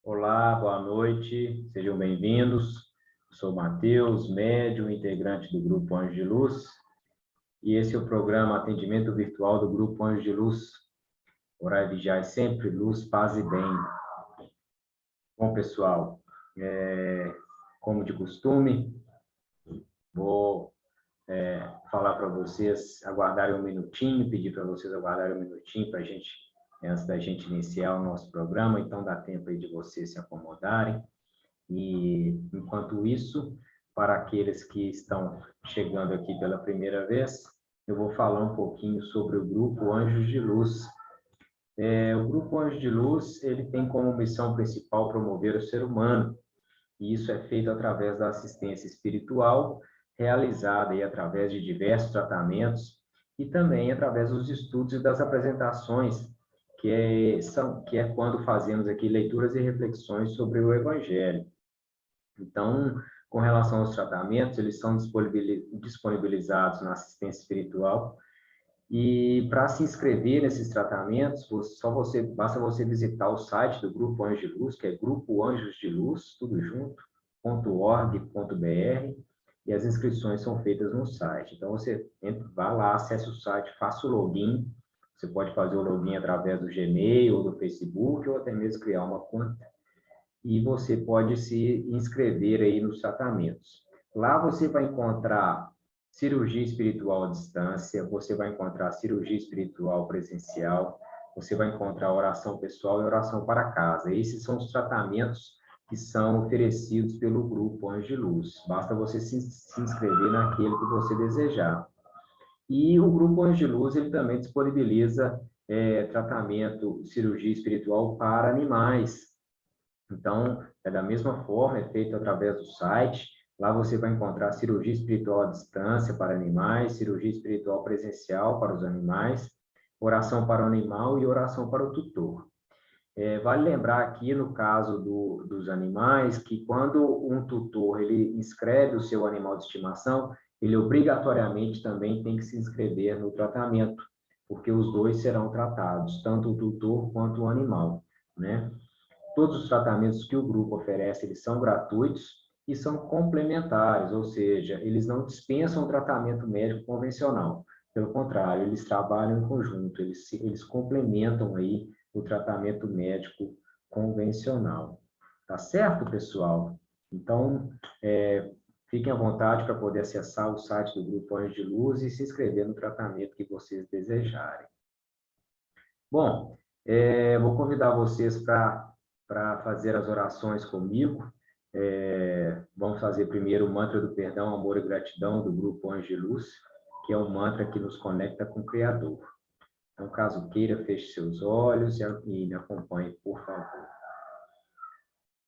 Olá, boa noite, sejam bem-vindos. Sou Matheus, médium, integrante do Grupo Anjo de Luz, e esse é o programa Atendimento Virtual do Grupo Anjo de Luz. Orai e vigiai sempre, luz, paz e bem. Bom, pessoal, como de costume, vou falar para vocês aguardarem um minutinho, pedir para vocês aguardarem um minutinho para a gente, antes da gente iniciar o nosso programa, então dá tempo aí de vocês se acomodarem. E, enquanto isso, para aqueles que estão chegando aqui pela primeira vez, eu vou falar um pouquinho sobre o Grupo Anjos de Luz. O Grupo Anjos de Luz, ele tem como missão principal promover o ser humano, e isso é feito através da assistência espiritual, realizada aí através de diversos tratamentos, e também através dos estudos e das apresentações, que é quando fazemos aqui leituras e reflexões sobre o Evangelho. Então, com relação aos tratamentos, eles são disponibilizados na assistência espiritual. E para se inscrever nesses tratamentos, basta você visitar o site do Grupo Anjos de Luz, que é Grupo Anjos de Luz, tudo junto, .org.br, e as inscrições são feitas no site. Então, você vá lá, acesse o site, faça o login. Você pode fazer o login através do Gmail ou do Facebook, ou até mesmo criar uma conta. E você pode se inscrever aí nos tratamentos. Lá você vai encontrar cirurgia espiritual à distância, você vai encontrar cirurgia espiritual presencial, você vai encontrar oração pessoal e oração para casa. Esses são os tratamentos que são oferecidos pelo Grupo Anjo de Luz. Basta você se inscrever naquele que você desejar. E o Grupo Anjo de Luz, ele também disponibiliza tratamento, cirurgia espiritual para animais. Então, da mesma forma, é feito através do site. Lá você vai encontrar cirurgia espiritual à distância para animais, cirurgia espiritual presencial para os animais, oração para o animal e oração para o tutor. Vale lembrar aqui, no caso dos animais, que quando um tutor ele inscreve o seu animal de estimação, ele obrigatoriamente também tem que se inscrever no tratamento, porque os dois serão tratados, tanto o tutor quanto o animal, né? Todos os tratamentos que o grupo oferece, eles são gratuitos e são complementares, ou seja, eles não dispensam o tratamento médico convencional. Pelo contrário, eles trabalham em conjunto, eles complementam aí o tratamento médico convencional. Tá certo, pessoal? Então, fiquem à vontade para poder acessar o site do Grupo Anjo de Luz e se inscrever no tratamento que vocês desejarem. Bom, vou convidar vocês para fazer as orações comigo. Vamos fazer primeiro o mantra do perdão, amor e gratidão do Grupo Anjo de Luz, que é um mantra que nos conecta com o Criador. Então, caso queira, feche seus olhos e me acompanhe, por favor.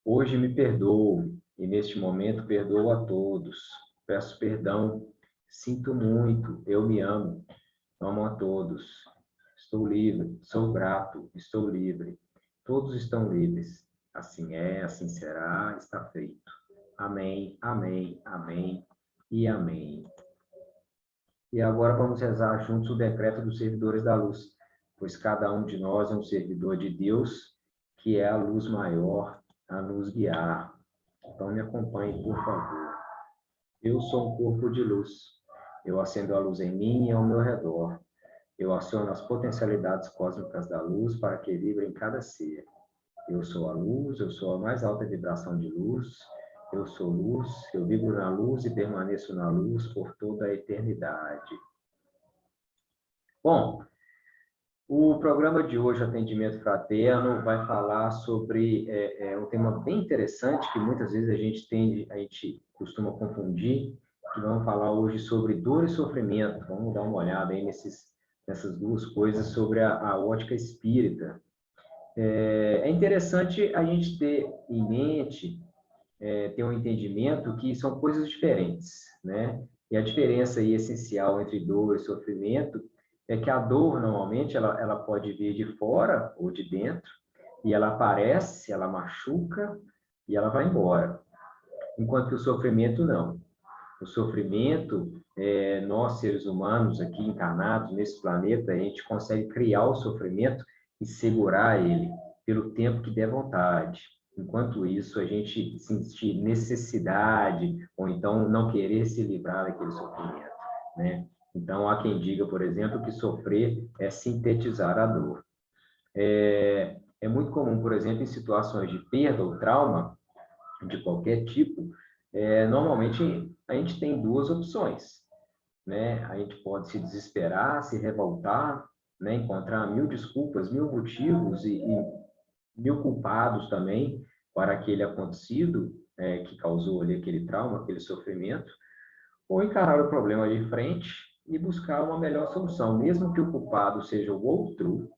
Hoje me perdoo, e neste momento perdoo a todos. Peço perdão, sinto muito, eu me amo, amo a todos. Estou livre, sou grato, estou livre. Todos estão livres. Assim é, assim será, está feito. Amém, amém, amém e amém. E agora vamos rezar juntos o decreto dos servidores da luz, pois cada um de nós é um servidor de Deus, que é a luz maior a nos guiar. Então me acompanhe, por favor. Eu sou um corpo de luz. Eu acendo a luz em mim e ao meu redor. Eu aciono as potencialidades cósmicas da luz para que vibrem em cada ser. Eu sou a luz, eu sou a mais alta vibração de luz. Eu sou luz, eu vibro na luz e permaneço na luz por toda a eternidade. Bom, o programa de hoje, Atendimento Fraterno, vai falar sobre um tema bem interessante que muitas vezes a gente costuma confundir, que vamos falar hoje sobre dor e sofrimento. Vamos dar uma olhada aí nessas duas coisas sobre a ótica espírita. É interessante a gente ter em mente, ter um entendimento que são coisas diferentes, né? E a diferença aí essencial entre dor e sofrimento é que a dor, normalmente, ela pode vir de fora ou de dentro, e ela aparece, ela machuca e ela vai embora. Enquanto que o sofrimento, não. O sofrimento, nós, seres humanos, aqui encarnados nesse planeta, a gente consegue criar o sofrimento e segurar ele pelo tempo que der vontade. Enquanto isso, a gente sentir necessidade, ou então não querer se livrar daquele sofrimento, né? Então, há quem diga, por exemplo, que sofrer é sintetizar a dor. É muito comum, por exemplo, em situações de perda ou trauma, de qualquer tipo, normalmente a gente tem duas opções, né? A gente pode se desesperar, se revoltar, né? Encontrar mil desculpas, mil motivos e mil culpados também para aquele acontecido, que causou ali aquele trauma, aquele sofrimento, ou encarar o problema de frente e buscar uma melhor solução, mesmo que o culpado seja o outro,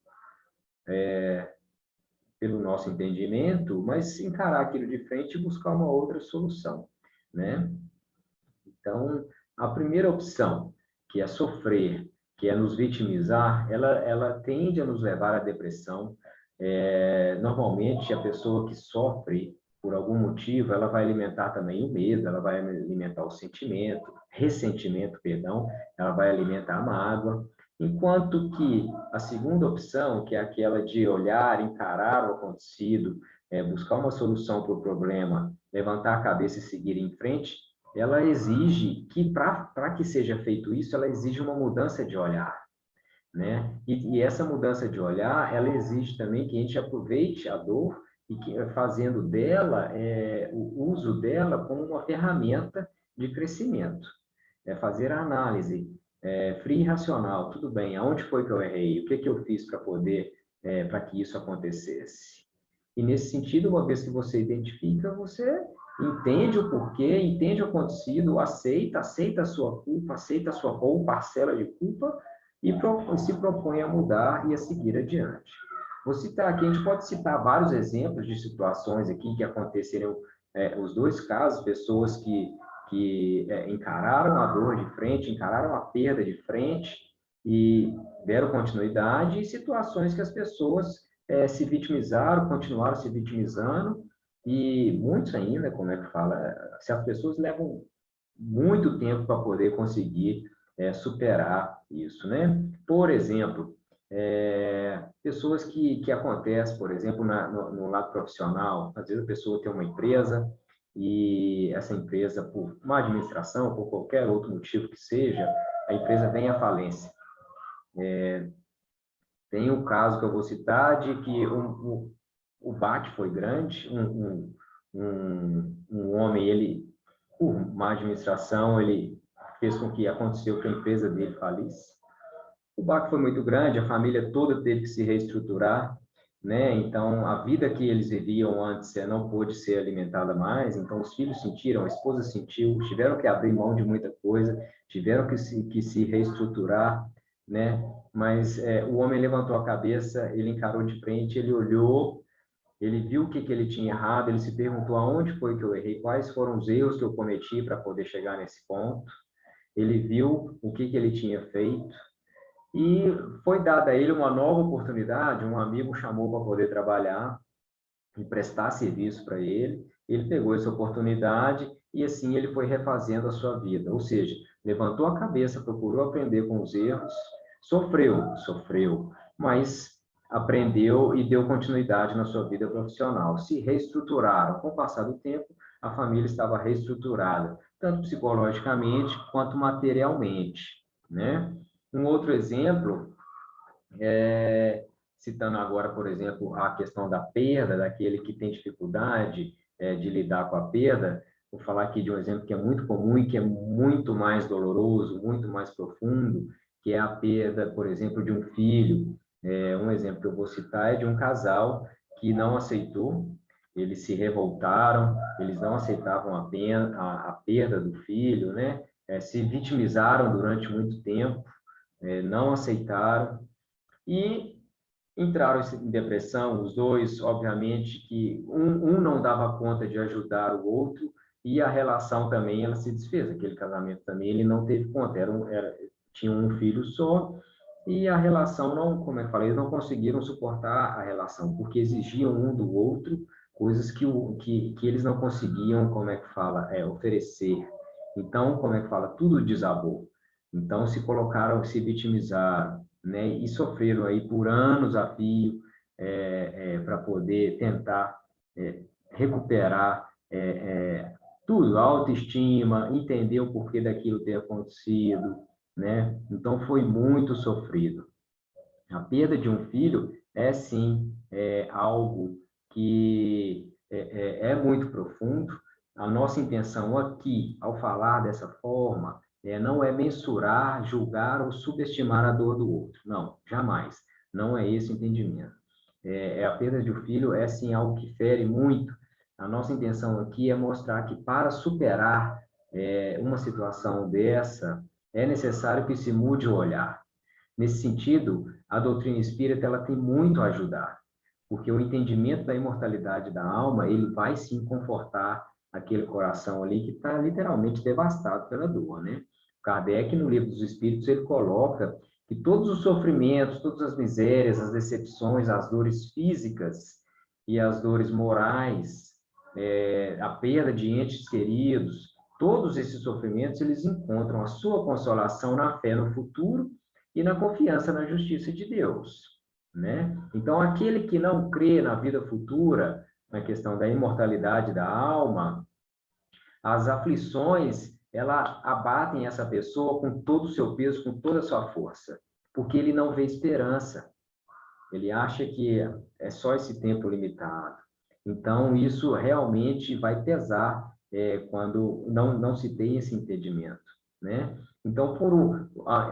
pelo nosso entendimento, mas encarar aquilo de frente e buscar uma outra solução, né? Então, a primeira opção, que é sofrer, que é nos vitimizar, ela tende a nos levar à depressão. Normalmente, a pessoa que sofre por algum motivo, ela vai alimentar também o medo, ela vai alimentar o ressentimento, perdão, ela vai alimentar a mágoa. Enquanto que a segunda opção, que é aquela de olhar, encarar o acontecido, buscar uma solução para o problema, levantar a cabeça e seguir em frente, ela exige que, para que seja feito isso, ela exige uma mudança de olhar, né? E essa mudança de olhar, ela exige também que a gente aproveite a dor e que, fazendo dela, o uso dela como uma ferramenta de crescimento. Fazer a análise fria e racional. Tudo bem, aonde foi que eu errei? O que que eu fiz para poder, para que isso acontecesse? E nesse sentido, uma vez que você identifica, você entende o porquê, entende o acontecido, aceita a sua culpa, aceita a sua ou parcela de culpa e se propõe a mudar e a seguir adiante. Vou citar aqui, a gente pode citar vários exemplos de situações aqui que aconteceram, os dois casos, pessoas que encararam a dor de frente, encararam a perda de frente e deram continuidade, e situações que as pessoas se vitimizaram, continuaram se vitimizando, e muitos ainda, como é que fala, se as pessoas levam muito tempo para poder conseguir superar isso, né? Por exemplo, pessoas que acontecem, por exemplo, no lado profissional, às vezes a pessoa tem uma empresa e essa empresa, por uma administração, por qualquer outro motivo que seja, a empresa vem à falência. Tem um caso que eu vou citar de que o baque foi grande, um homem, ele, por má administração, ele fez com que aconteceu que a empresa dele falisse. O baque foi muito grande, a família toda teve que se reestruturar, né? Então, a vida que eles viviam antes não pôde ser alimentada mais, então os filhos sentiram, a esposa sentiu, tiveram que abrir mão de muita coisa, tiveram que se reestruturar, né? Mas o homem levantou a cabeça, ele encarou de frente, ele olhou, ele viu o que ele tinha errado, ele se perguntou aonde foi que eu errei, quais foram os erros que eu cometi para poder chegar nesse ponto, ele viu o que ele tinha feito, e foi dada a ele uma nova oportunidade, um amigo chamou para poder trabalhar e prestar serviço para ele. Ele pegou essa oportunidade e assim ele foi refazendo a sua vida. Ou seja, levantou a cabeça, procurou aprender com os erros, sofreu, mas aprendeu e deu continuidade na sua vida profissional. Se reestruturaram. Com o passar do tempo, a família estava reestruturada, tanto psicologicamente quanto materialmente, né? Um outro exemplo, citando agora, por exemplo, a questão da perda, daquele que tem dificuldade de lidar com a perda, vou falar aqui de um exemplo que é muito comum e que é muito mais doloroso, muito mais profundo, que é a perda, por exemplo, de um filho. Um exemplo que eu vou citar é de um casal que não aceitou, eles se revoltaram, eles não aceitavam a perda do filho, né? Se vitimizaram durante muito tempo, não aceitaram e entraram em depressão, os dois, obviamente, que um não dava conta de ajudar o outro e a relação também, ela se desfez, aquele casamento também, ele não teve conta, tinha um filho só e a relação não, como eu falei, não conseguiram suportar a relação, porque exigiam um do outro coisas que eles não conseguiam, como é que fala, oferecer. Então, como é que fala, tudo desabou. Então, se colocaram, se vitimizaram, né? E sofreram aí por anos a fio para poder tentar recuperar tudo, a autoestima, entender o porquê daquilo ter acontecido, né? Então, foi muito sofrido. A perda de um filho é, sim, algo que é muito profundo. A nossa intenção aqui, ao falar dessa forma, não é mensurar, julgar ou subestimar a dor do outro. Não, jamais. Não é esse o entendimento. A perda de um filho é, sim, algo que fere muito. A nossa intenção aqui é mostrar que, para superar uma situação dessa, é necessário que se mude o olhar. Nesse sentido, a doutrina espírita ela tem muito a ajudar, porque o entendimento da imortalidade da alma, ele vai sim confortar aquele coração ali que está literalmente devastado pela dor, né? Kardec, no Livro dos Espíritos, ele coloca que todos os sofrimentos, todas as misérias, as decepções, as dores físicas e as dores morais, a perda de entes queridos, todos esses sofrimentos, eles encontram a sua consolação na fé no futuro e na confiança na justiça de Deus, né? Então, aquele que não crê na vida futura, na questão da imortalidade da alma, as aflições, ela abatem essa pessoa com todo o seu peso, com toda a sua força, porque ele não vê esperança. Ele acha que é só esse tempo limitado. Então, isso realmente vai pesar quando não se tem esse entendimento, né? Então,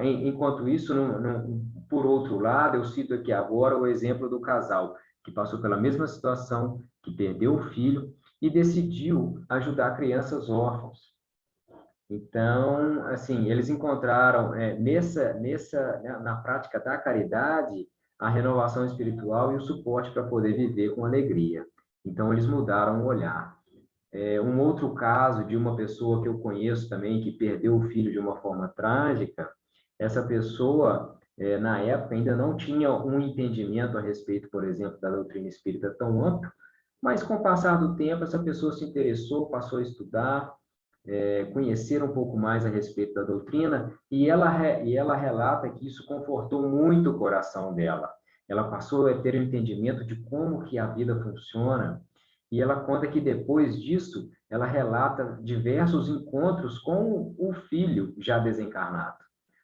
enquanto isso, por outro lado, eu cito aqui agora o exemplo do casal que passou pela mesma situação, que perdeu o filho e decidiu ajudar crianças órfãos. Então, assim, eles encontraram na prática da caridade a renovação espiritual e o suporte para poder viver com alegria. Então, eles mudaram o olhar. Um outro caso de uma pessoa que eu conheço também, que perdeu o filho de uma forma trágica, essa pessoa, na época, ainda não tinha um entendimento a respeito, por exemplo, da doutrina espírita tão amplo, mas com o passar do tempo, essa pessoa se interessou, passou a estudar, conhecer um pouco mais a respeito da doutrina, e ela relata que isso confortou muito o coração dela. Ela passou a ter um entendimento de como que a vida funciona, e ela conta que depois disso, ela relata diversos encontros com o filho já desencarnado,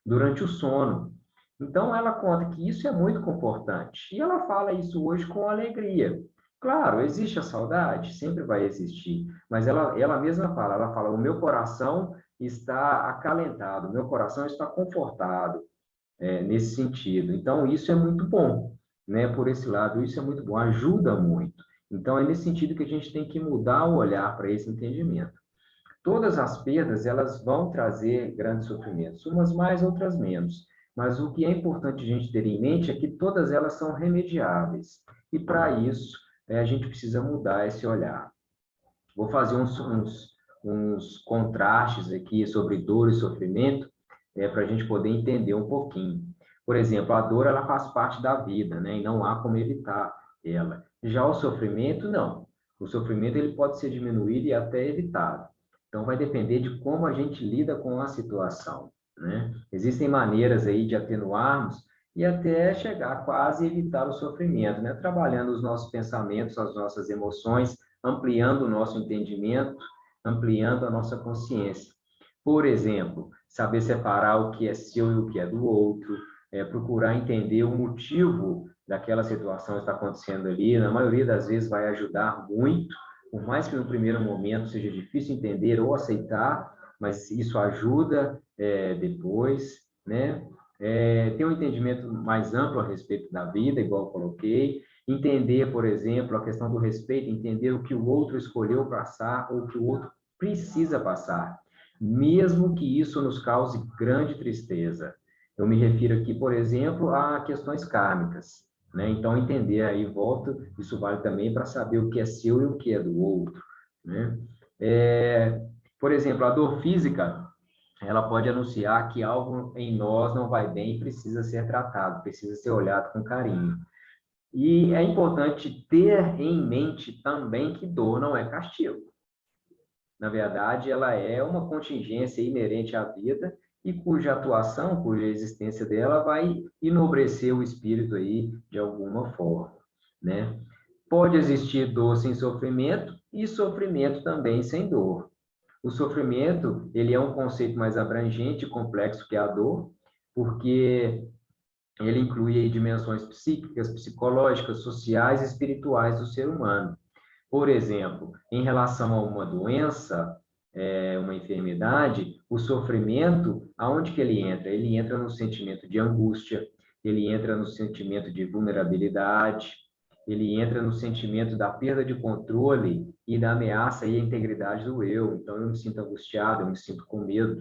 durante o sono. Então, ela conta que isso é muito confortante, e ela fala isso hoje com alegria. Claro, existe a saudade, sempre vai existir, mas ela mesma fala, o meu coração está acalentado, o meu coração está confortado, nesse sentido. Então, isso é muito bom, né? Por esse lado, isso é muito bom, ajuda muito. Então, é nesse sentido que a gente tem que mudar o olhar para esse entendimento. Todas as perdas, elas vão trazer grandes sofrimentos, umas mais, outras menos. Mas o que é importante a gente ter em mente é que todas elas são remediáveis. E para isso, a gente precisa mudar esse olhar. Vou fazer uns contrastes aqui sobre dor e sofrimento, para a gente poder entender um pouquinho. Por exemplo, a dor, ela faz parte da vida, né? E não há como evitar ela. Já o sofrimento, não. O sofrimento, ele pode ser diminuído e até evitado. Então, vai depender de como a gente lida com a situação, né? Existem maneiras aí de atenuarmos e até chegar a quase evitar o sofrimento, né? Trabalhando os nossos pensamentos, as nossas emoções, ampliando o nosso entendimento, ampliando a nossa consciência. Por exemplo, saber separar o que é seu e o que é do outro, procurar entender o motivo daquela situação que está acontecendo ali, na maioria das vezes vai ajudar muito, por mais que no primeiro momento seja difícil entender ou aceitar, mas isso ajuda depois, né? Ter um entendimento mais amplo a respeito da vida, igual eu coloquei, entender, por exemplo, a questão do respeito, entender o que o outro escolheu passar ou o que o outro precisa passar, mesmo que isso nos cause grande tristeza. Eu me refiro aqui, por exemplo, a questões kármicas, né? Então, entender aí, volta, isso vale também para saber o que é seu e o que é do outro, né? Por exemplo, a dor física, ela pode anunciar que algo em nós não vai bem e precisa ser tratado, precisa ser olhado com carinho. E é importante ter em mente também que dor não é castigo. Na verdade, ela é uma contingência inerente à vida e cuja atuação, cuja existência dela vai enobrecer o espírito aí de alguma forma, né? Pode existir dor sem sofrimento e sofrimento também sem dor. O sofrimento, ele é um conceito mais abrangente e complexo que a dor, porque ele inclui aí dimensões psíquicas, psicológicas, sociais e espirituais do ser humano. Por exemplo, em relação a uma doença, uma enfermidade, o sofrimento, aonde que ele entra? Ele entra no sentimento de angústia, ele entra no sentimento de vulnerabilidade, ele entra no sentimento da perda de controle e da ameaça à integridade do eu. Então, eu me sinto angustiado, eu me sinto com medo,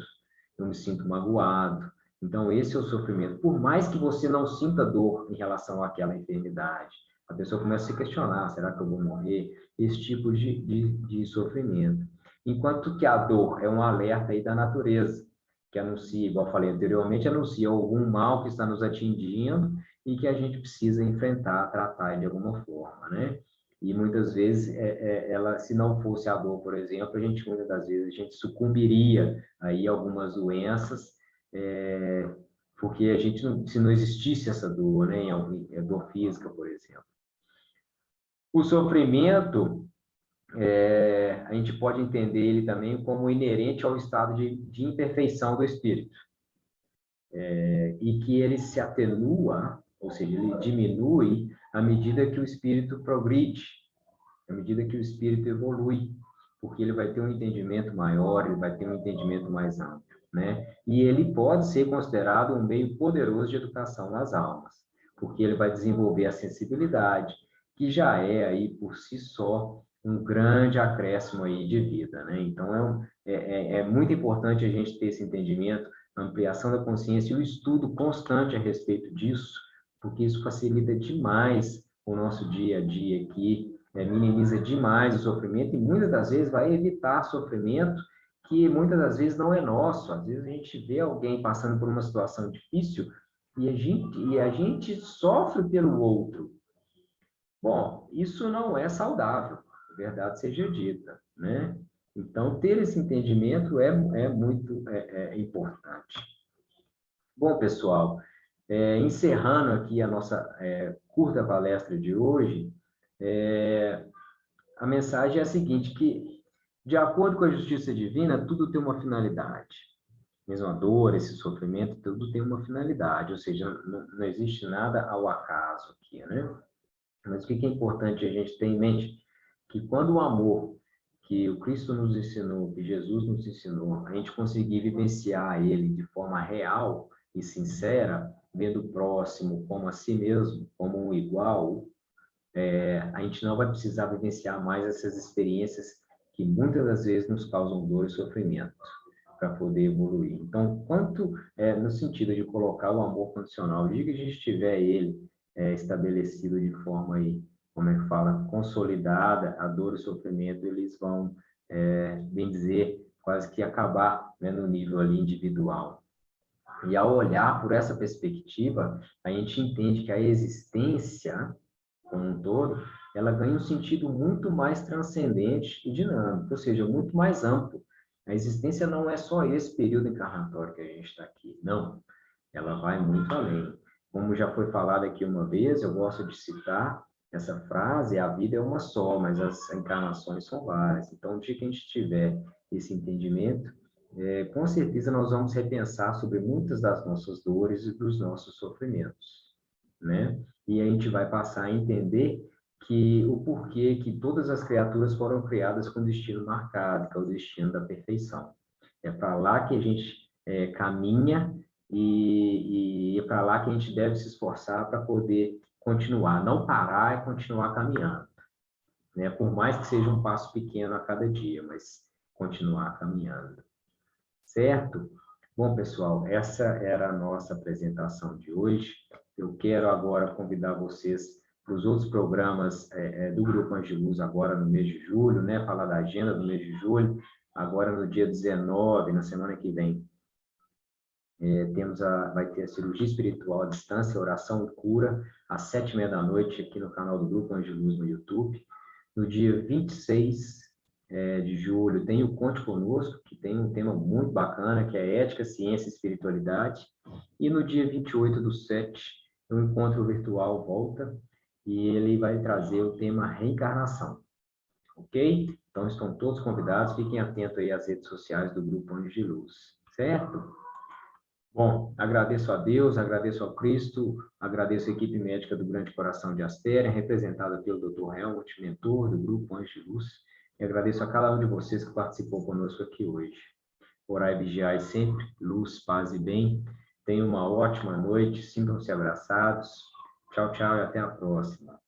eu me sinto magoado. Então, esse é o sofrimento. Por mais que você não sinta dor em relação àquela enfermidade, a pessoa começa a se questionar, será que eu vou morrer? Esse tipo de sofrimento. Enquanto que a dor é um alerta aí da natureza, que anuncia, igual eu falei anteriormente, anuncia algum mal que está nos atingindo e que a gente precisa enfrentar, tratar de alguma forma, né? E muitas vezes, ela, se não fosse a dor, por exemplo, muitas das vezes, a gente sucumbiria aí a algumas doenças, porque a gente, se não existisse essa dor, né? A dor física, por exemplo. O sofrimento, a gente pode entender ele também como inerente ao estado de imperfeição do espírito, e que ele se atenua, ou seja, ele diminui à medida que o espírito progride, à medida que o espírito evolui, porque ele vai ter um entendimento maior, ele vai ter um entendimento mais amplo, né? E ele pode ser considerado um meio poderoso de educação das almas, porque ele vai desenvolver a sensibilidade, que já é aí por si só um grande acréscimo aí de vida, né? Então é muito importante a gente ter esse entendimento, a ampliação da consciência e o estudo constante a respeito disso, porque isso facilita demais o nosso dia a dia aqui, minimiza demais o sofrimento e muitas das vezes vai evitar sofrimento que muitas das vezes não é nosso. Às vezes a gente vê alguém passando por uma situação difícil e a gente sofre pelo outro. Bom, isso não é saudável, a verdade seja dita, né? Então, ter esse entendimento é muito importante. Bom, pessoal, encerrando aqui a nossa curta palestra de hoje, a mensagem é a seguinte, que, de acordo com a justiça divina, tudo tem uma finalidade. Mesmo a dor, esse sofrimento, tudo tem uma finalidade, ou seja, não existe nada ao acaso aqui, né? Mas o que é importante a gente ter em mente? Que quando o amor que o Cristo nos ensinou, que Jesus nos ensinou, a gente conseguir vivenciar ele de forma real e sincera, vendo o próximo como a si mesmo, como um igual, a gente não vai precisar vivenciar mais essas experiências que muitas das vezes nos causam dor e sofrimento para poder evoluir. Então, quanto no sentido de colocar o amor condicional, o dia que a gente tiver ele estabelecido de forma aí, como é que fala, consolidada, a dor e o sofrimento, eles vão, bem dizer, quase que acabar, né, no nível ali individual. E ao olhar por essa perspectiva, a gente entende que a existência como um todo, ela ganha um sentido muito mais transcendente e dinâmico, ou seja, muito mais amplo. A existência não é só esse período encarnatório que a gente está aqui, não. Ela vai muito além. Como já foi falado aqui uma vez, eu gosto de citar essa frase: a vida é uma só, mas as encarnações são várias. Então, o dia que a gente tiver esse entendimento, com certeza nós vamos repensar sobre muitas das nossas dores e dos nossos sofrimentos, né? E a gente vai passar a entender que o porquê que todas as criaturas foram criadas com destino marcado, que é o destino da perfeição. É para lá que a gente caminha e é para lá que a gente deve se esforçar para poder continuar, não parar e continuar caminhando, né? Por mais que seja um passo pequeno a cada dia, mas continuar caminhando, certo? Bom, pessoal, essa era a nossa apresentação de hoje. Eu quero agora convidar vocês para os outros programas do Grupo Angelus agora no mês de julho, né? Falar da agenda do mês de julho, agora no dia 19, na semana que vem. Vai ter a cirurgia espiritual à distância, oração e cura, às 7h30 aqui no canal do Grupo Angelus no YouTube. No dia 26 de julho, tem o Conte Conosco, que tem um tema muito bacana, que é ética, ciência e espiritualidade. E no dia 28/7, o encontro virtual volta, e ele vai trazer o tema reencarnação, ok? Então, estão todos convidados, fiquem atentos aí às redes sociais do Grupo Anjos de Luz, certo? Bom, agradeço a Deus, agradeço ao Cristo, agradeço a equipe médica do Grande Coração de Astéria, representada pelo Dr. Helmut, mentor do Grupo Anjos de Luz, e agradeço a cada um de vocês que participou conosco aqui hoje. Orai e vigiai sempre, luz, paz e bem. Tenham uma ótima noite, sintam-se abraçados. Tchau, tchau e até a próxima.